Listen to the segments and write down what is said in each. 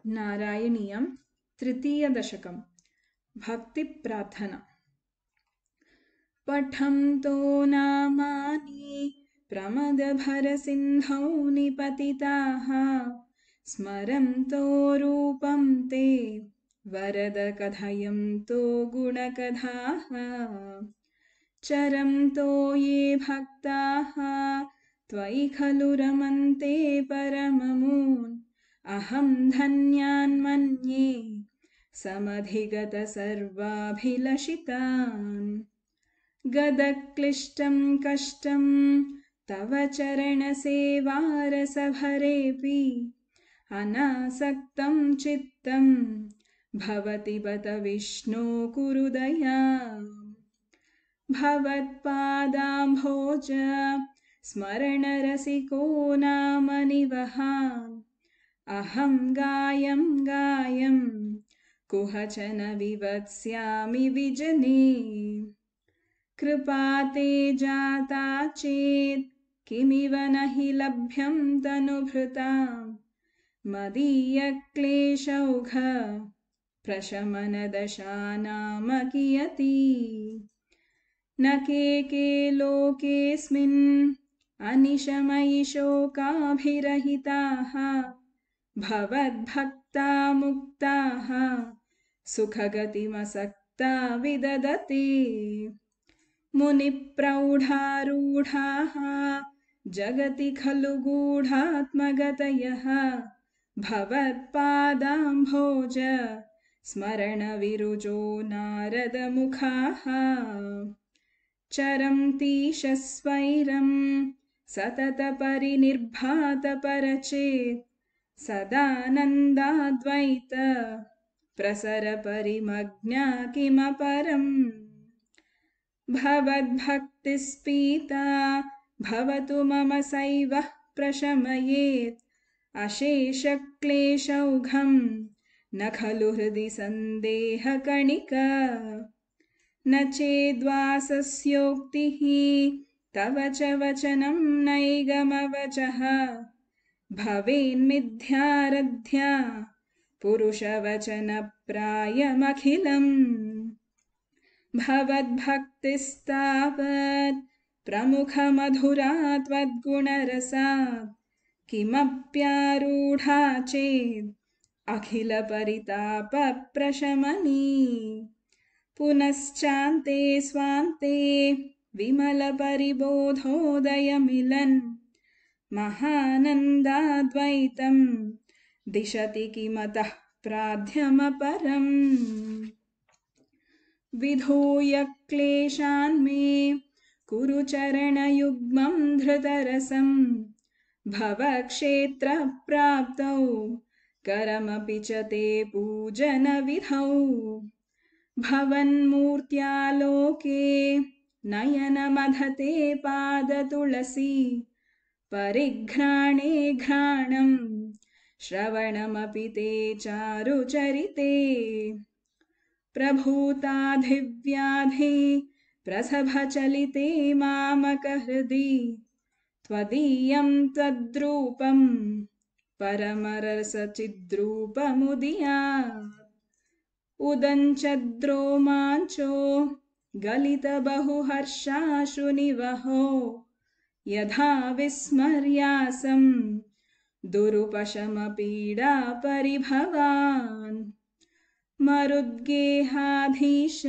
नारायणीयं तृतीयदशकं भक्तिप्रार्थना। पठन्तो नामानि प्रमदभरसिन्धौ निपतिताः, स्मरन्तो रूपं ते वरद कथयन्तो गुणकथाः। चरन्तो ये भक्ताः त्वयि खलु रमन्ते परममून्, अहं धन्यान् मन्ये समधिगत सर्वाभिलषितान्। गदक्लिष्टं कष्टं तव चरणसेवारसभरेऽपि, अनासक्तं चित्तं भवति बत विष्णो कुरु दयाम्। भवत्पादाम्भोज स्मरणरसिको नाम निवहान्, अहं गायं गायं कुहचन विवत्स्यामि विजने। कृपाते जाता चेत् किमिव न हि लभ्यं तनुभृतां, मदीयक्लेशौघ प्रशमनदशा नाम कियती। न के लोकेऽस्मिन् अनिशमयि शोकाभिरहिताः, भवद्भक्ता मुक्ताः सुखगतिमसक्ता विददते। मुनिप्रौढारूढाः जगति खलु गूढात्मगतयः, भवत्पादाम्भोज स्मरणविरुजो नारदमुखाः। चरन्तीशस्वैरं सततपरिनिर्भातपरचेत्, सदानन्दाद्वैत प्रसरपरिमग्ना किमपरम्। भवद्भक्तिस्पीता भवतु मम सैवः प्रशमयेत्, अशेषक्लेशौघं न खलु हृदि सन्देहकणिका। न चेद्वासस्योक्तिः तव च वचनं नैगमवचः, भवेन्मिथ्यारध्या पुरुषवचनप्रायमखिलम्। भवद्भक्तिस्तावत् प्रमुखमधुरा त्वद्गुणरसात्, किमप्यारूढा चेद् अखिलपरितापप्रशमनी। पुनश्चान्ते स्वान्ते विमलपरिबोधोदयमिलन्, महानन्दाद्वैतं दिशति किमतः प्राध्यमपरम्। विधूय क्लेशान् मे कुरु चरणयुग्मं धृतरसं, भवक्षेत्रप्राप्तौ करमपि च ते पूजनविधौ। भवन्मूर्त्यालोके नयनमधते पादतुलसी, परिघ्राणे घ्राणं श्रवणमपि ते चारुचरिते। प्रभूताधिव्याधि प्रसभचलिते मामकहृदि, त्वदीयं त्वद्रूपं परमरसचिद्रूपमुदीयात्। उदञ्चद्रोमाञ्चो गलितबहुहर्षाश्रुनिवहो, यथा विस्मर्यासं दुरुपशमपीडापरिभवान्। मरुद्गेहाधीश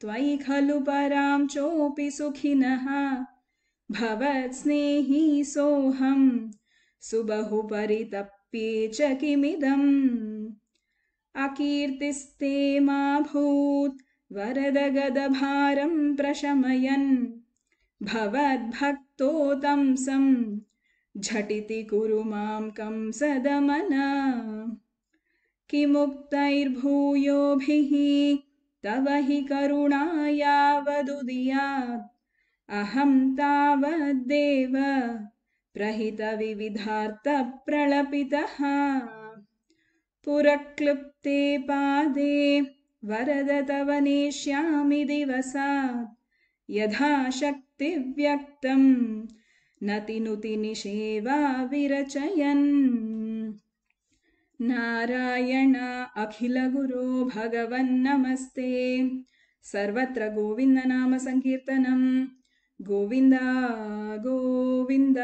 त्वयि खलु परां चोऽपि सुखिनः, भवत्स्नेही सोऽहं सुबहु परितप्ये च किमिदम्। अकीर्तिस्ते माभूत् वरदगदभारं प्रशमयन्, भवद्भक्तो तंसं झटिति कुरु मां कंसदमन। किमुक्तैर्भूयोभिः तव हि करुणा यावदुदीयात्, अहं तावद्देव प्रहितविविधार्थप्रलपितः। पुरक्लृप्ते पादे वरद तव नेष्यामि दिवसात्, यथा शक्तिव्यक्तं नतिनुति निषेवा विरचयन्। नारायण अखिलगुरो भगवन्नमस्ते। सर्वत्र गोविन्दनाम संकीर्तनं गोविन्द गोविन्द।